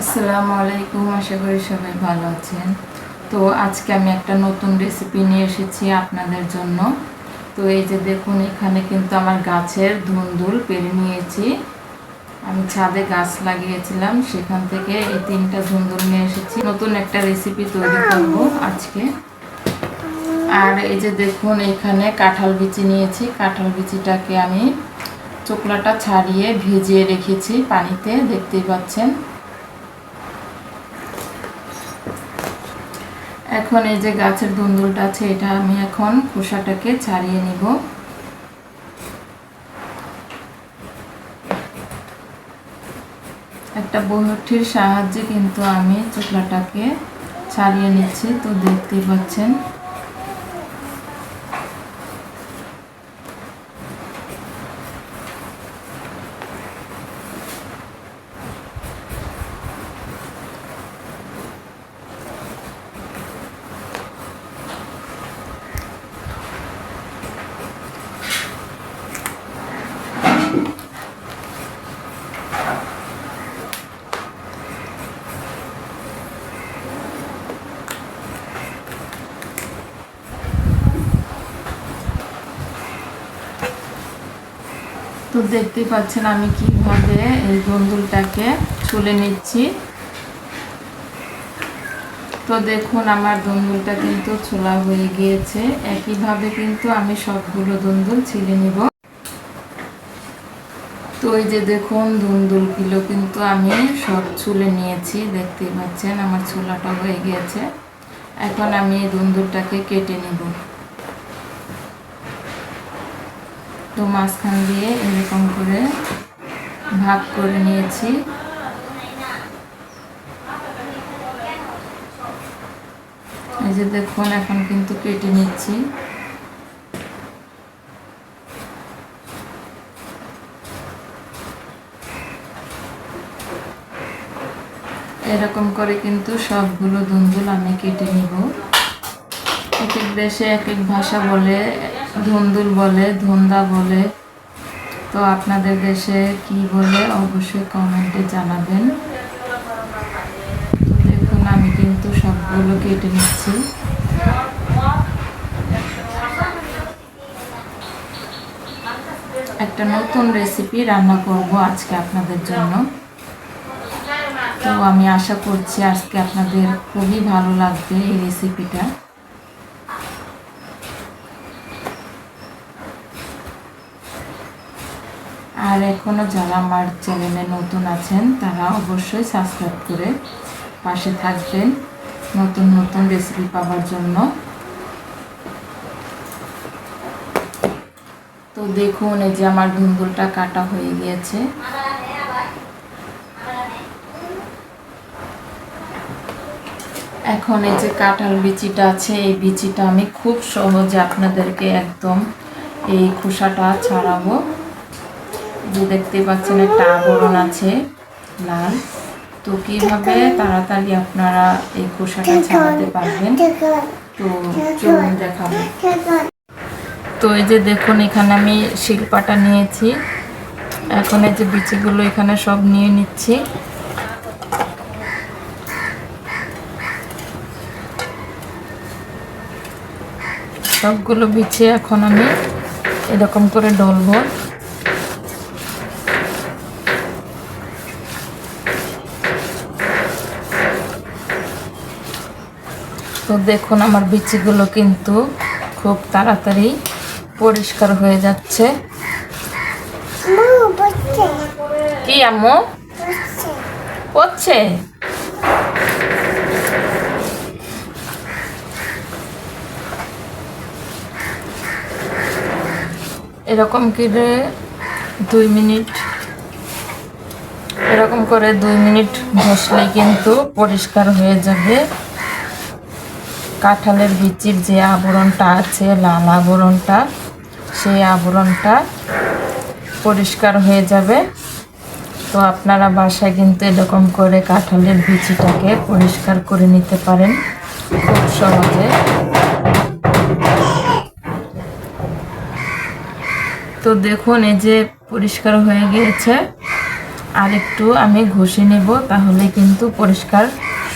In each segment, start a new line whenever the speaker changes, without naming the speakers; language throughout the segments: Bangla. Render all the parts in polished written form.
আসসালামু আলাইকুম, আশা করি সবাই ভালো আছেন। তো আজকে আমি একটা নতুন রেসিপি নিয়ে এসেছি আপনাদের জন্য। তো এই যে দেখুন, এখানে কিন্তু আমার গাছের ধুন্দুল পেরে নিয়েছি। আমি ছাদে গাছ লাগিয়েছিলাম, সেখান থেকে এই 3টা ধুন্দুল নিয়ে এসেছি। নতুন একটা রেসিপি তৈরি করব আজকে। আর এই যে দেখুন, এখানে কাঁঠাল বিচি নিয়েছি। কাঁঠাল বিচিটাকে আমি চোকলাটা ছাড়িয়ে ভিজিয়ে রেখেছি পানিতে, দেখতেই পাচ্ছেন। এখন এই যে গাছের ধুন্দুলটা আছে, এটা আমি এখন খোসাটাকে ছাড়িয়ে নিব। একটা বহটির সাহায্যে কিন্তু আমি চোকলাটাকে ছাড়িয়ে নিচ্ছি, তো দেখতেই পাচ্ছেন। তো দেখতেই পাচ্ছেন আমি কিভাবে এই ধুন্দুলটাকে ছুলে নিচ্ছি। তো দেখুন, আমার ধুন্দুলটা কিন্তু ছোলা হয়ে গিয়েছে। একইভাবে কিন্তু আমি সবগুলো ধুন্দুল ছিলে নিব। তো এই যে দেখুন, ধুন্দুলগুলো কিন্তু আমি সব ছুলে নিয়েছি, দেখতেই পাচ্ছেন আমার ছোলাটা হয়ে গিয়েছে। এখন আমি এই ধুন্দুলটাকে কেটে নিব। তো মাঝখান দিয়ে এরকম করে ভাগ করে নিয়েছি। এই যে দেখুন, এখন কিন্তু কেটে নিচ্ছি। এরকম করে কিন্তু সবগুলো ধুন্দুল আমি কেটে নিব। এক এক দেশে এক এক ভাষা বলে, ধুন্দুল বলে, ধুন্দা বলে। তো আপনাদের দেশে কি বলে অবশ্যই কমেন্টে জানাবেন। তো দেখুন, আমি কিন্তু সবগুলো কেটে নিচ্ছি। একটা নতুন রেসিপি রান্না করব আজকে আপনাদের জন্য। তো আমি আশা করছি আজকে আপনাদের খুবই ভালো লাগবে এই রেসিপিটা। আর এখনও যারা আমার চ্যানেলে নতুন আছেন তারা অবশ্যই সাবস্ক্রাইব করে পাশে থাকবেন নতুন নতুন রেসিপি পাওয়ার জন্য। তো দেখুন, এই যে আমার ধুন্দুলটা কাটা হয়ে গিয়েছে। এখন এই যে কাঁঠাল বিচিটা আছে, এই বিচিটা আমি খুব সহজে আপনাদেরকে একদম এই খোসাটা ছাড়াবো। যে দেখতে পাচ্ছেন একটা আবরণ আছে লাল। তো কিভাবে তাড়াতাড়ি আপনারা এই খোসাটা ছাড়াতে পারবেন, তো চলুন দেখাবো। তো এই যে দেখুন, এখানে আমি শিলপাটা নিয়েছি। এখন এই যে বিচিগুলো এখানে সব নিয়ে নিচ্ছি। সবগুলো বিছে এখন আমি এরকম করে ডলবো। তো দেখুন, আমার বিচিগুলো কিন্তু খুব তাড়াতাড়ি পরিষ্কার হয়ে যাচ্ছে। কি আম্মু পড়ছে? এরকম করে 2 মিনিট, এরকম করে 2 মিনিট ঘষলে কিন্তু পরিষ্কার হয়ে যাবে। কাঁঠালের বিচির যে আবরণটা আছে, লাল আবরণটা, সেই আবরণটা পরিষ্কার হয়ে যাবে। তো আপনারা বাসায় কিন্তু এরকম করে কাঁঠালের বিচিটাকে পরিষ্কার করে নিতে পারেন খুব সহজে। তো দেখুন, এই যে পরিষ্কার হয়ে গিয়েছে। আর একটু আমি ঘষে নেব, তাহলে কিন্তু পরিষ্কার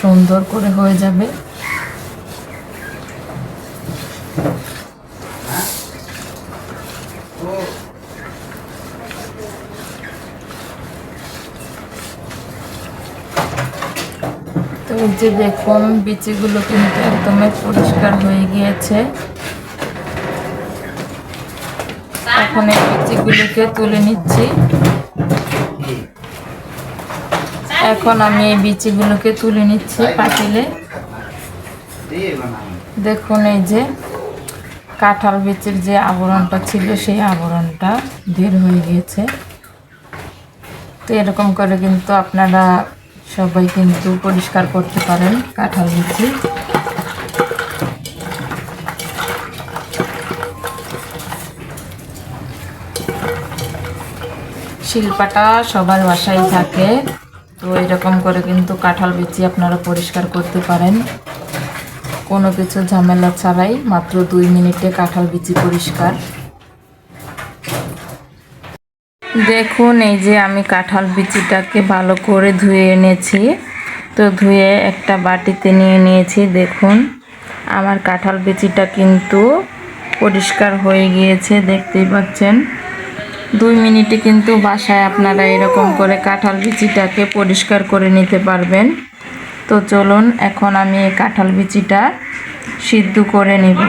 সুন্দর করে হয়ে যাবে। তো এই যে দেখুন বিচিগুলো কিন্তু একদমই পরিষ্কার হয়ে গিয়েছে। এখন এই বিচিগুলোকে তুলে নিচ্ছি। এখন আমি এই বিচিগুলোকে তুলে নিচ্ছি পাতিলে। দেখুন এই যে কাঁঠাল বিচির যে আবরণটা ছিল, সেই আবরণটা বের হয়ে গিয়েছে। তো এরকম করে কিন্তু আপনারা সবাই কিন্তু পরিষ্কার করতে পারেন কাঁঠাল বিচি। শিলপাটা সবার বাসায় থাকে, তো এরকম করে কিন্তু কাঁঠাল বিচি আপনারা পরিষ্কার করতে পারেন কোনো কিছু ঝামেলা ছাড়াই। মাত্র 2 মিনিটে কাঁঠাল বিচি পরিষ্কার। দেখুন এই যে আমি কাঁঠাল বিচিটাকে ভালো করে ধুয়ে এনেছি। তো ধুয়ে একটা বাটিতে নিয়ে নিয়েছি। দেখুন আমার কাঁঠাল বিচিটা কিন্তু পরিষ্কার হয়ে গিয়েছে, দেখতেই পাচ্ছেন। 2 মিনিটে কিন্তু বাসায় আপনারা এরকম করে কাঁঠাল বিচিটাকে পরিষ্কার করে নিতে পারবেন। তো চলুন এখন আমি এই কাঁঠাল বিচিটা সিদ্ধ করে নেব।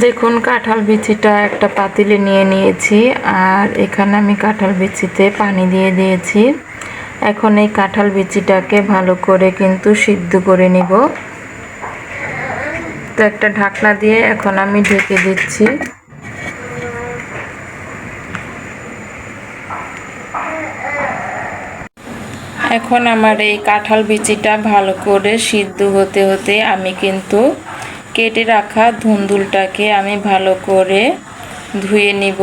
দেখুন কাঁঠাল বিচিটা একটা পাতিলে নিয়ে নিয়েছি, আর এখানে আমি কাঁঠাল বিচিতে পানি দিয়ে দিয়েছি। এখন এই কাঁঠাল বিচিটাকে ভালো করে কিন্তু সিদ্ধ করে নিব। তো একটা ঢাকনা দিয়ে এখন আমি ঢেকে দিচ্ছি। এখন আমার এই কাঁঠাল বিচিটা ভালো করে সিদ্ধ হতে হতে আমি কিন্তু কেটে রাখা ধুন্দুলটাকে আমি ভালো করে ধুয়ে নিব।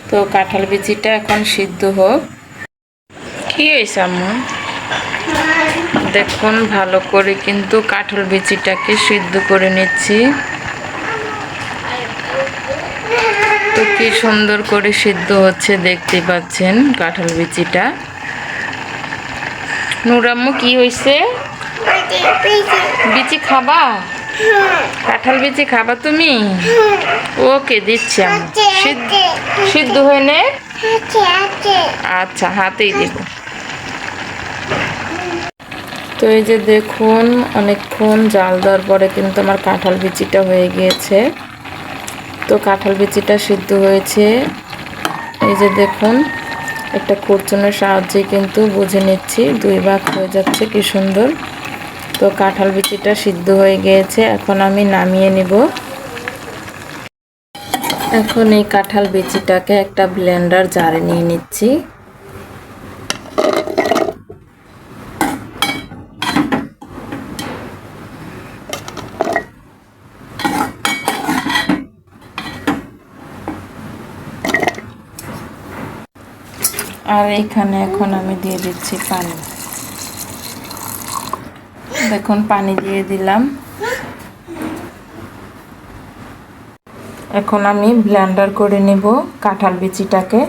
তো কাঁঠাল বিচিটা এখন সিদ্ধ হোক। কি হয়েছে আম্মু? দেখুন ভালো করে কিন্তু কাঁঠাল বিচিটাকে সিদ্ধ করে নিচ্ছি। তো কি সুন্দর করে সিদ্ধ হচ্ছে দেখতে পাচ্ছেন কাঁঠাল বিচিটা। নুরাম্মু কি হয়েছে? বিচি খাবা? কাঁঠাল বিচি খাবা তুমি? ওকে দিচ্ছি আমি। সিদ্ধ হয়ে নে। আচ্ছা হাতেই দেব। তো এই যে দেখুন অনেকক্ষণ জাল দেওয়ার পরে কিন্তু আমার কাঁঠাল বিচিটা হয়ে গিয়েছে। তো কাঁঠাল বিচিটা সিদ্ধ হয়েছে। এই যে দেখুন একটা খুরচুনের সাহায্যে কিন্তু বুঝে নিচ্ছি, 2 ভাগ হয়ে যাচ্ছে, কি সুন্দর। তো কাঁঠাল বিচিটা সিদ্ধ হয়ে গিয়েছে, এখন আমি নামিয়ে নিব। এখন এই কাঁঠাল বিচিটাকে একটা ব্লেন্ডার জারে নিয়ে নিচ্ছি। আর এখানে এখন আমি দিয়ে দিচ্ছি পানি। দেখুন পানি দিয়ে দিলাম। এখন আমি ব্লেন্ডার করে নেব কাঁঠাল বিচিটাকে।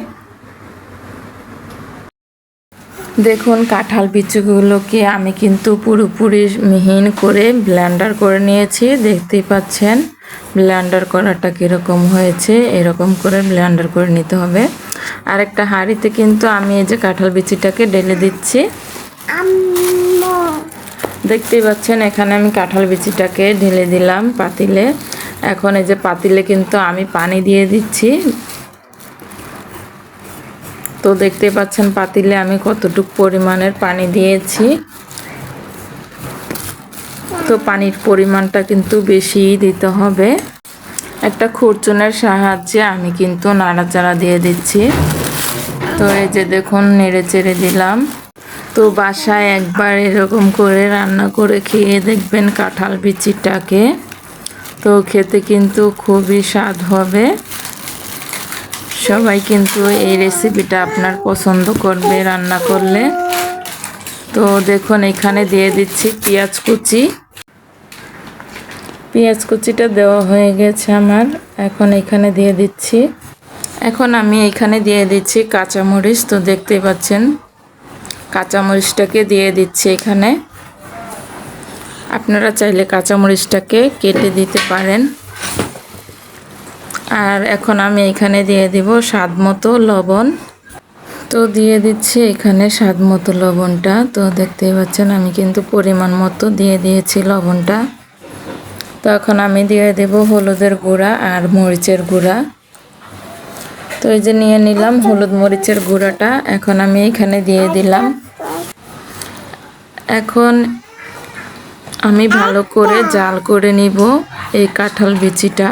দেখুন কাঁঠাল বিচিগুলোকে আমি কিন্তু পুরোপুরি মিহিন করে ব্লেন্ডার করে নিয়েছি, দেখতেই পাচ্ছেন ব্লেন্ডার করাটা কীরকম হয়েছে। এরকম করে ব্লেন্ডার করে নিতে হবে। আর একটা হাঁড়িতে কিন্তু আমি এই যে কাঁঠাল বিচিটাকে ঢেলে দিচ্ছি। দেখতেই পাচ্ছেন এখানে আমি কাঁঠাল বিচিটাকে ঢেলে দিলাম পাতিলে। এখন এই যে পাতিলে কিন্তু আমি পানি দিয়ে দিচ্ছি। তো দেখতে পাচ্ছেন পাতিলে আমি কতটুকু পরিমাণের পানি দিয়েছি। তো পানির পরিমাণটা কিন্তু বেশি দিতে হবে। একটা খুরচুনের সাহায্যে আমি কিন্তু নাড়াচাড়া দিয়ে দিচ্ছি। তো এই যে দেখুন নেড়ে চেড়ে দিলাম। তো বাসায় একবার এরকম করে রান্না করে খেয়ে দেখবেন কাঁঠাল বিচিটাকে। তো খেতে কিন্তু খুবই স্বাদ হবে। সবাই কিন্তু এই রেসিপিটা আপনার পছন্দ করবে রান্না করলে। তো দেখুন এখানে দিয়ে দিচ্ছি পেঁয়াজ কুচি। পেঁয়াজ কুচিটা দেওয়া হয়ে গেছে আমার। এখন এখানে দিয়ে দিচ্ছি এখন আমি এখানে দিয়ে দিচ্ছি কাঁচামরিচ। তো দেখতেই পাচ্ছেন কাঁচামরিচটাকে দিয়ে দিচ্ছি এখানে। আপনারা চাইলে কাঁচামরিচটাকে কেটে দিতে পারেন। আর এখন আমি এখানে দিয়ে দিব স্বাদ মতো লবণ। তো দিয়ে দিচ্ছি এখানে স্বাদ মতো লবণটা। তো দেখতেই পাচ্ছেন আমি কিন্তু পরিমাণ মতো দিয়ে দিয়েছি লবণটা। তো এখন আমি দিয়ে দেব হলুদের গুঁড়া আর মরিচের গুঁড়া। তো এই যে নিয়ে নিলাম হলুদ মরিচের গুঁড়াটা, এখন আমি এখানে দিয়ে দিলাম। এখন আমি ভালো করে জাল করে নিব এই কাঁঠাল বিচিটা।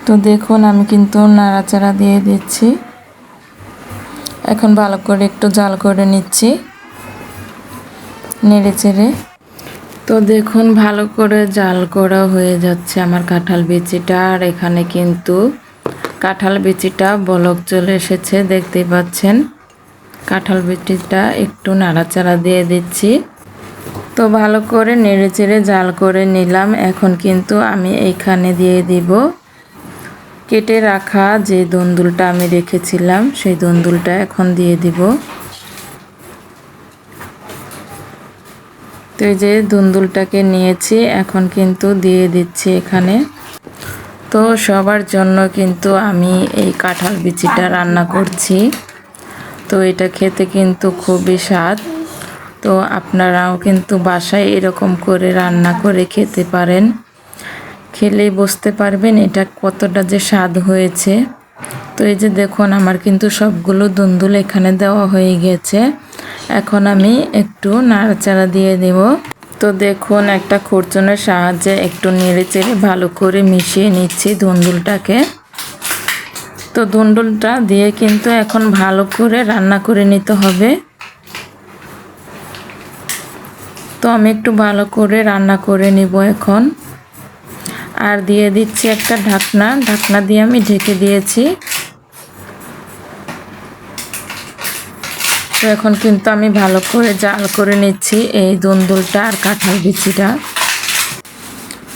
তো দেখুন আমি কিন্তু নাড়াচাড়া দিয়ে দিচ্ছি। এখন ভালো করে একটু জাল করে নিচ্ছি নেড়ে চেড়ে। তো দেখুন ভালো করে জাল করা হয়ে যাচ্ছে আমার কাঁঠাল বিচিটা। আর এখানে কিন্তু কাঁঠাল বিচিটা বলক চলে এসেছে, দেখতেই পাচ্ছেন। কাঁঠাল বিচিটা একটু নাড়াচাড়া দিয়ে দিচ্ছি। তো ভালো করে নেড়ে চেড়ে জাল করে নিলাম। এখন কিন্তু আমি এইখানে দিয়ে দিব কেটে রাখা যে দুন্দুলটা আমি রেখেছিলাম, সেই দুন্দুলটা এখন দিয়ে দিব। তো এই যে দুন্দুলটাকে নিয়েছি, এখন কিন্তু দিয়ে দিচ্ছি এখানে। তো সবার জন্য কিন্তু আমি এই কাঁঠাল বিচিটা রান্না করছি। তো এটা খেতে কিন্তু খুবই স্বাদ। তো আপনারাও কিন্তু বাসায় এরকম করে রান্না করে খেতে পারেন। খেলেই বুঝতে পারবেন এটা কতটা যে স্বাদ হয়েছে। তো এই যে দেখুন আমার কিন্তু সবগুলো দুন্দুল এখানে দেওয়া হয়ে গেছে। এখন আমি একটু নাড়াচাড়া দিয়ে দেব। তো দেখুন একটা খুরচনের সাহায্যে একটু নেড়ে চেড়ে ভালো করে মিশিয়ে নিচ্ছি দুন্দুলটাকে। তো দুন্দুলটা দিয়ে কিন্তু এখন ভালো করে রান্না করে নিতে হবে। তো আমি একটু ভালো করে রান্না করে নিব এখন। আর দিয়ে দিচ্ছি একটা ঢাকনা দিয়ে আমি ঢেকে দিয়েছি। তো এখন কিন্তু আমি ভালো করে জাল করে নিচ্ছি এই দুন্দুলটা আর কাঁঠাল বিচিটা।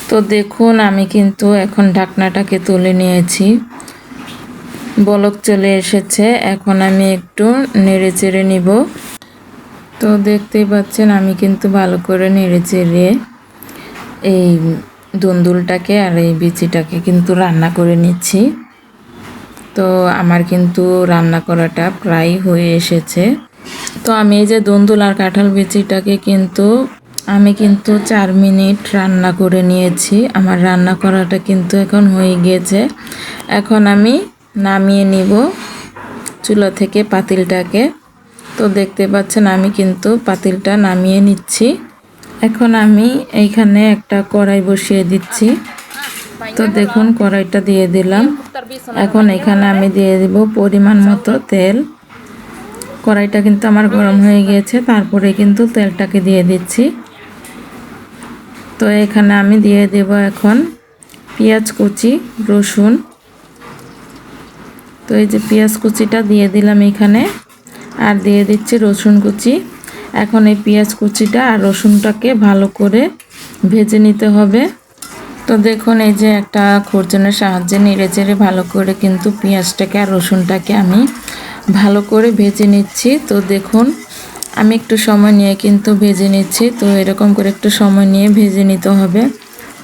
তো দেখুন আমি কিন্তু এখন ঢাকনাটাকে তুলে নিয়েছি, বলক চলে এসেছে। এখন আমি একটু নেড়ে চেড়ে নিব। তো দেখতেই পাচ্ছেন আমি কিন্তু ভালো করে নেড়ে চেড়ে এই দুন্দুলটাকে আর এই বিচিটাকে কিন্তু রান্না করে নিচ্ছি। তো আমার কিন্তু রান্না করাটা প্রায় হয়ে এসেছে। তো আমি এই যে দুন্দুল আর কাঁঠাল বিচিটাকে কিন্তু আমি 4 মিনিট রান্না করে নিয়েছি। আমার রান্না করাটা কিন্তু এখন হয়ে গিয়েছে। এখন আমি নামিয়ে নিব চুলা থেকে পাতিলটাকে। তো দেখতে পাচ্ছেন আমি কিন্তু পাতিলটা নামিয়ে নিচ্ছি। এখন আমি এইখানে একটা কড়াই বসিয়ে দিচ্ছি। তো দেখুন কড়াইটা দিয়ে দিলাম। এখন এখানে আমি দিয়ে দিব পরিমাণ মতো তেল। কড়াইটা কিন্তু আমার গরম হয়ে গিয়েছে, তারপরে কিন্তু তেলটাকে দিয়ে দিচ্ছি। তো এখানে আমি দিয়ে দেব এখন পেঁয়াজ কুচি, রসুন। তো এই যে পেঁয়াজ কুচিটা দিয়ে দিলাম এখানে, আর দিয়ে দিচ্ছি রসুন কুচি। এখন এই পেঁয়াজ কুচিটা আর রসুনটাকে ভালো করে ভেজে নিতে হবে। তো দেখুন এই যে একটা খুরচনের সাহায্যে নেড়ে চেড়ে ভালো করে কিন্তু পেঁয়াজটাকে আর রসুনটাকে আমি ভালো করে ভেজে নিচ্ছি। তো দেখুন আমি একটু সময় নিয়ে কিন্তু ভেজে নিচ্ছি। তো এরকম করে একটু সময় নিয়ে ভেজে নিতে হবে।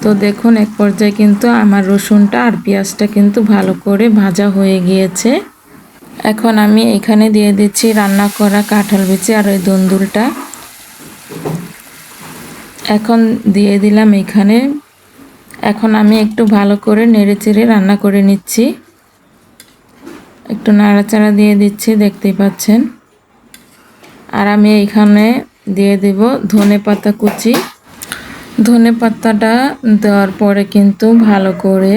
তো দেখুন এক পর্যায়ে কিন্তু আমার রসুনটা আর পেঁয়াজটা কিন্তু ভালো করে ভাজা হয়ে গিয়েছে। এখন আমি এখানে দিয়ে দিচ্ছি রান্না করা কাঁঠাল বিচি আর ওই দুন্দুলটা। এখন দিয়ে দিলাম এখানে। এখন আমি একটু ভালো করে নেড়ে চেড়ে রান্না করে নিচ্ছি। একটু নাড়াচাড়া দিয়ে দিচ্ছি, দেখতেই পাচ্ছেন। আর আমি এখানে দিয়ে দেব ধনেপাতা কুচি। ধনেপাতাটা দেওয়ার পরে কিন্তু ভালো করে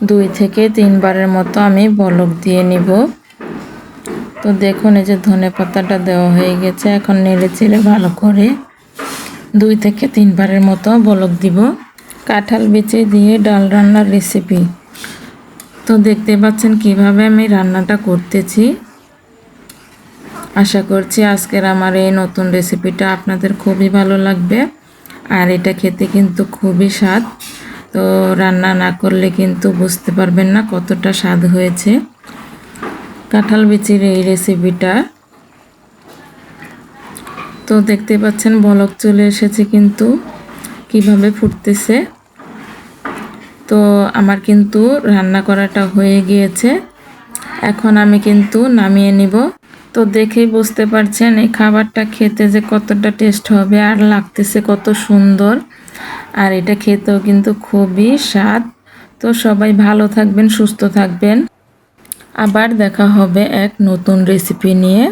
2 থেকে 3 বারের মতো আমি বলক দিয়ে নিব। তো দেখুন এই যে ধনেপাতাটা দেওয়া হয়ে গেছে। এখন নেড়ে চেড়ে ভালো করে 2 থেকে 3 বারের মতো বলক দিব। কাঁঠাল বিচি দিয়ে ডাল রান্নার রেসিপি। তো দেখতে পাচ্ছেন কিভাবে আমি রান্নাটা করতেছি। আশা করছি আজকের আমার এই নতুন রেসিপিটা আপনাদের খুবই ভালো লাগবে। আর এটা খেতে কিন্তু খুবই স্বাদ। তো রান্না না করলে কিন্তু বুঝতে পারবেন না কতটা স্বাদ হয়েছে। কাঁঠাল বিচির এই রেসিপিটা। তো দেখতে পাচ্ছেন বলক চলে এসেছে কিন্তু কিভাবে ফুটতেছে। তো আমার কিন্তু রান্না করাটা হয়ে গিয়েছে, এখন আমি কিন্তু নামিয়ে নিব। তো দেখেই বুঝতে পারছেন এই খাবারটা খেতে যে কতটা টেস্ট হবে আর লাগতেছে কত সুন্দর, আর এটা খেতেও কিন্তু খুবই স্বাদ। তো সবাই ভালো থাকবেন, সুস্থ থাকবেন, আবার দেখা হবে এক নতুন রেসিপি নিয়ে।